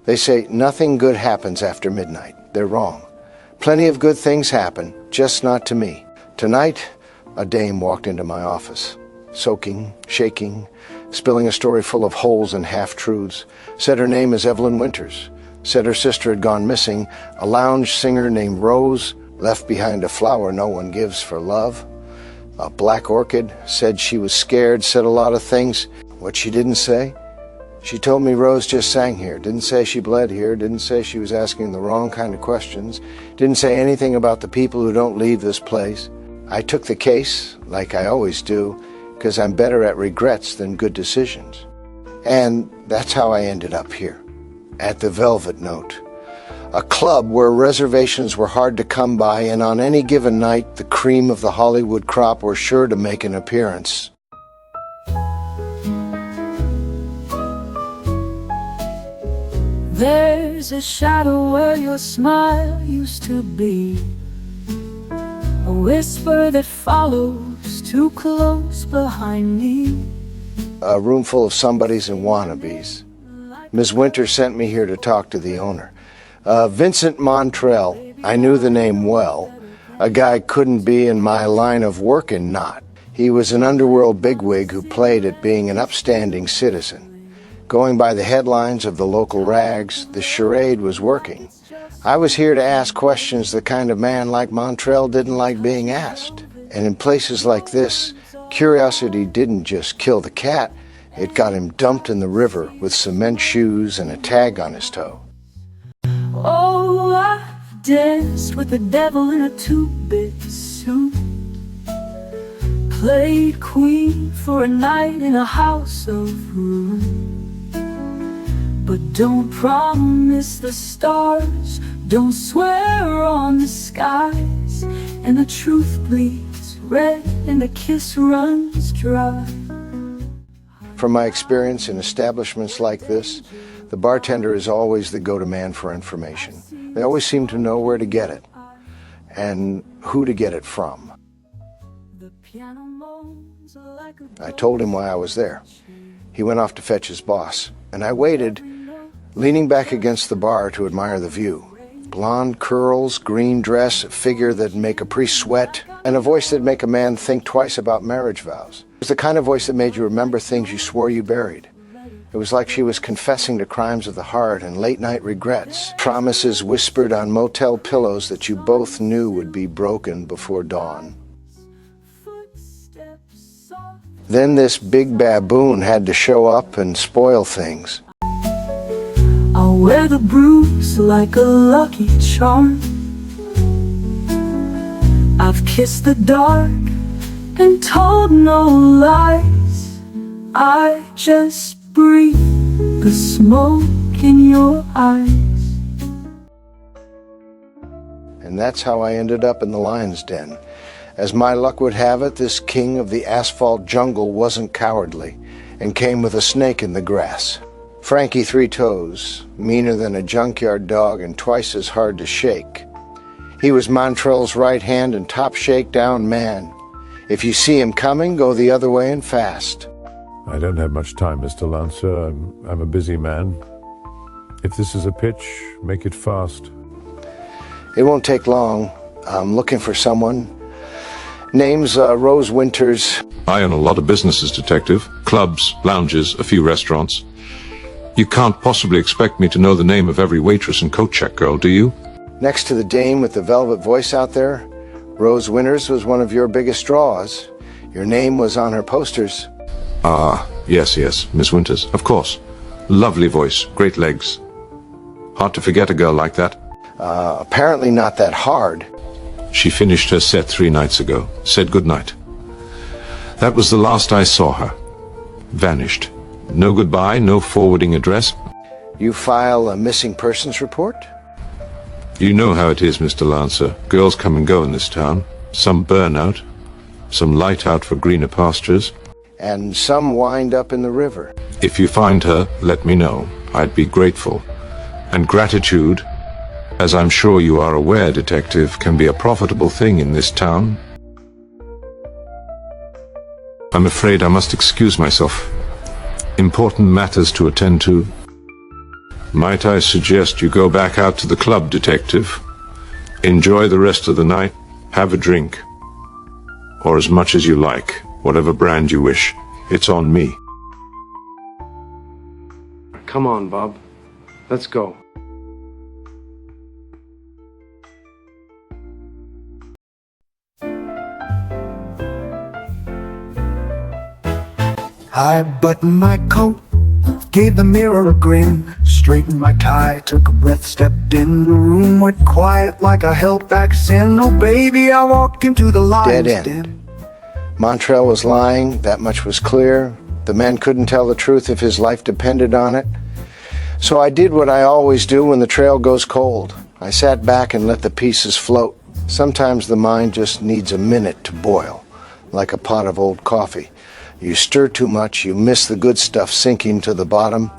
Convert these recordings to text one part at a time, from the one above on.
They say nothing good happens after midnight. They're wrong. Plenty of good things happen, just not to me. Tonight, a dame walked into my office, soaking, shaking, spilling a story full of holes and half-truths. Said her name is Evelyn Winters. Said her sister had gone missing, a lounge singer named Rose, left behind a flower no one gives for love. A Black Orchid. Said she was scared, said a lot of things. What she didn't say? She told me Rose just sang here, didn't say she bled here, didn't say she was asking the wrong kind of questions, didn't say anything about the people who don't leave this place. I took the case, like I always do, because I'm better at regrets than good decisions. And that's how I ended up here, at the Velvet Note, a club where reservations were hard to come by, and on any given night, the cream of the Hollywood crop were sure to make an appearance. There's a shadow where your smile used to be, a whisper that follows too close behind me. A room full of somebodies and wannabes. Ms. Winter sent me here to talk to the owner. Vincent Montrell, I knew the name well. A guy couldn't be in my line of work and not. He was an underworld bigwig who played at being an upstanding citizen. Going by the headlines of the local rags, the charade was working. I was here to ask questions the kind of man like Montrell didn't like being asked. And in places like this, curiosity didn't just kill the cat, it got him dumped in the river with cement shoes and a tag on his toe. Oh, I've danced with the devil in a two-bit suit, played queen for a night in a house of ruin. But don't promise the stars, don't swear on the skies, and the truth bleeds red and the kiss runs dry. From my experience in establishments like this, the bartender is always the go-to man for information. They always seem to know where to get it and who to get it from. I told him why I was there. He went off to fetch his boss, and I waited, leaning back against the bar to admire the view. Blonde curls, green dress, a figure that'd make a priest sweat, and a voice that'd make a man think twice about marriage vows. It was the kind of voice that made you remember things you swore you buried. It was like she was confessing to crimes of the heart and late-night regrets, promises whispered on motel pillows that you both knew would be broken before dawn. Then this big baboon had to show up and spoil things. I'll wear the bruise like a lucky charm. I've kissed the dark and told no lies. I just breathe the smoke in your eyes. And that's how I ended up in the lion's den. As my luck would have it, this king of the asphalt jungle wasn't cowardly and came with a snake in the grass. Frankie Three Toes, meaner than a junkyard dog and twice as hard to shake. He was Montrell's right hand and top shakedown man. If you see him coming, go the other way and fast. I don't have much time, Mr. Lancer. I'm a busy man. If this is a pitch, make it fast. It won't take long. I'm looking for someone. Name's Rose Winters. I own a lot of businesses, Detective. Clubs, lounges, a few restaurants. You can't possibly expect me to know the name of every waitress and coat check girl, do you? Next to the dame with the velvet voice out there, Rose Winters was one of your biggest draws. Your name was on her posters. Ah, yes, Miss Winters, of course. Lovely voice, great legs. Hard to forget a girl like that. Apparently not that hard. She finished her set 3 nights ago, said goodnight. That was the last I saw her. Vanished. No goodbye, no forwarding address. You file a missing persons report? You know how it is, Mr. Lancer. Girls come and go in this town. Some burn out, some light out for greener pastures. And some wind up in the river. If you find her, let me know. I'd be grateful. And gratitude, as I'm sure you are aware, Detective, can be a profitable thing in this town. I'm afraid I must excuse myself. Important matters to attend to. Might I suggest you go back out to the club, detective? Enjoy the rest of the night, have a drink. Or as much as you like, whatever brand you wish. It's on me. Come on, Bob. Let's go. I buttoned my coat, gave the mirror a grin, straightened my tie, took a breath, stepped in the room, went quiet like I held back sin. Oh baby, I walked into the lion's Dead den. end. Montrell was lying, that much was clear. The man couldn't tell the truth if his life depended on it. So I did what I always do when the trail goes cold. I sat back and let the pieces float. Sometimes the mind just needs a minute to boil, like a pot of old coffee. You stir too much, you miss the good stuff sinking to the bottom.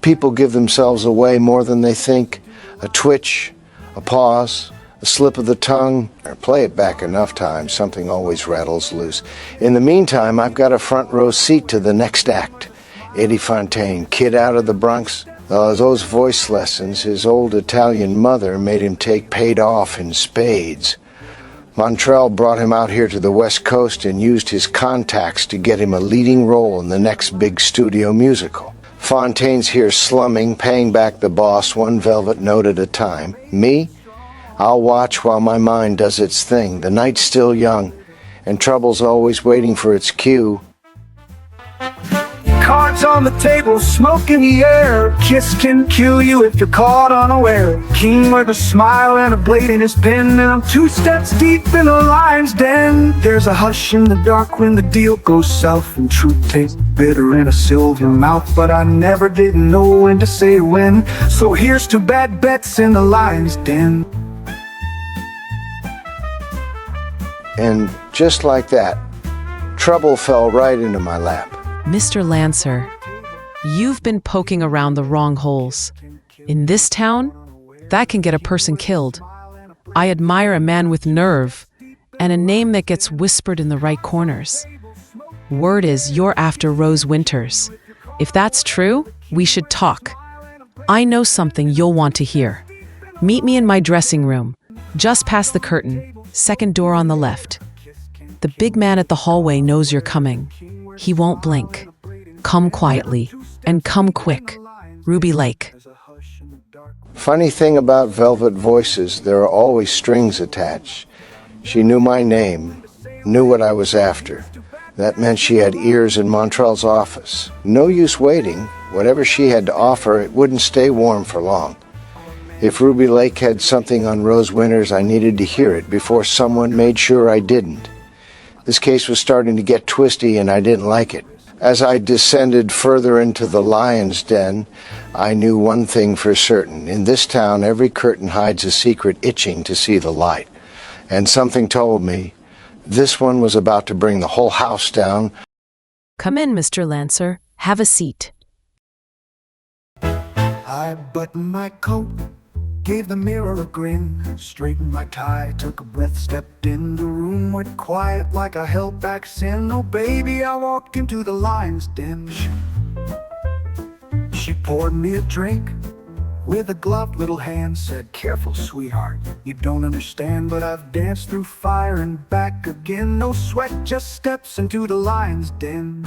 People give themselves away more than they think. A twitch, a pause, a slip of the tongue, or play it back enough times, something always rattles loose. In the meantime, I've got a front row seat to the next act. Eddie Fontaine, kid out of the Bronx. Those voice lessons his old Italian mother made him take paid off in spades. Montrell brought him out here to the West Coast and used his contacts to get him a leading role in the next big studio musical. Fontaine's here slumming, paying back the boss one velvet note at a time. Me? I'll watch while my mind does its thing. The night's still young, and trouble's always waiting for its cue. Cards on the table, smoke in the air. Kiss can kill you if you're caught unaware. King with a smile and a blade in his pen, and I'm 2 steps deep in the lion's den. There's a hush in the dark when the deal goes south, and truth tastes bitter in a silver mouth. But I never did know when to say when, so here's to bad bets in the lion's den. And just like that, trouble fell right into my lap. Mr. Lancer, you've been poking around the wrong holes. In this town, that can get a person killed. I admire a man with nerve and a name that gets whispered in the right corners. Word is you're after Rose Winters. If that's true, we should talk. I know something you'll want to hear. Meet me in my dressing room, just past the curtain, second door on the left. The big man at the hallway knows you're coming. He won't blink. Come quietly, and come quick. Ruby Lake. Funny thing about velvet voices, there are always strings attached. She knew my name, knew what I was after. That meant she had ears in Montrell's office. No use waiting. Whatever she had to offer, it wouldn't stay warm for long. If Ruby Lake had something on Rose Winters, I needed to hear it before someone made sure I didn't. This case was starting to get twisty, and I didn't like it. As I descended further into the lion's den, I knew one thing for certain. In this town, every curtain hides a secret itching to see the light. And something told me this one was about to bring the whole house down. Come in, Mr. Lancer. Have a seat. I buttoned my coat, gave the mirror a grin, straightened my tie, took a breath, stepped in the room, went quiet like I held back sin. Oh baby, I walked into the lion's den. She poured me a drink with a gloved little hand, said, "Careful, sweetheart, you don't understand, but I've danced through fire and back again. No sweat, just steps into the lion's den."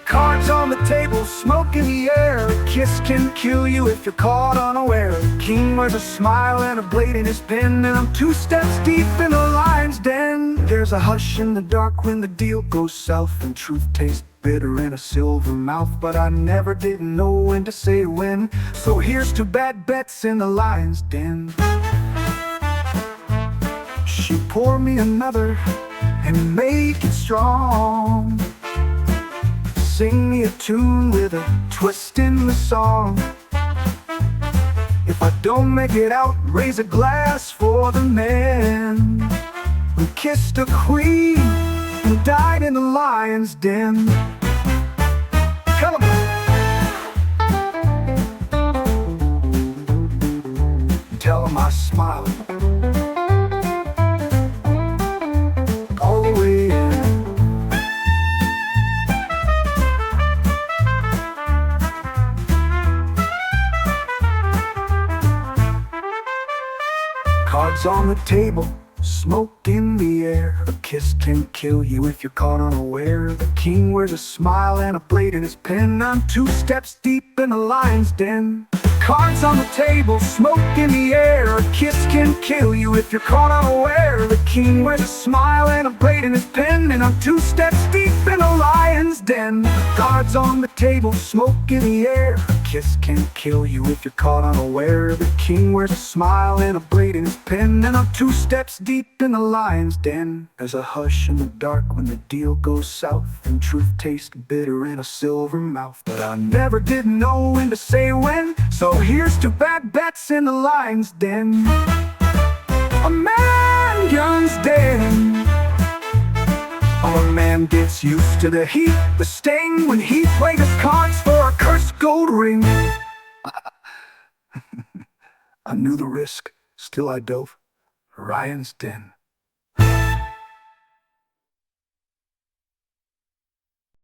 Cards on the table, smoke in the air. A kiss can kill you if you're caught unaware. King wears a smile and a blade in his pen, and I'm 2 steps deep in the lion's den. There's a hush in the dark when the deal goes south, and truth tastes bitter in a silver mouth. But I never did know when to say when, so here's to bad bets in the lion's den. She poured me another and make it strong. Sing me a tune with a twist in the song. If I don't make it out, raise a glass for the men who kissed a queen and died in the lion's den. Tell 'em. Tell 'em I smile all the way in. Cards on the table, smoke in the air. A kiss can kill you if you're caught unaware. The king wears a smile and a blade in his pen. I'm 2 steps deep in the lion's den. Cards on the table, smoke in the air. A kiss can kill you if you're caught unaware. The king wears a smile and a blade in his pen. And I'm 2 steps deep in the lion's den. Cards on the table, smoke in the air. A kiss can kill you if you're caught unaware. The king wears a smile and a blade in his pen. And I'm 2 steps deep in the lion's den. There's a hush in the dark when the deal goes south, and truth tastes bitter in a silver mouth. But I never did know when to say when, so here's to bad bets in the lion's den. A man yearns den. Oh, a man gets used to the heat, the sting, when he plays his cards for a cursed gold ring. I knew the risk, still I dove. Ryan's den.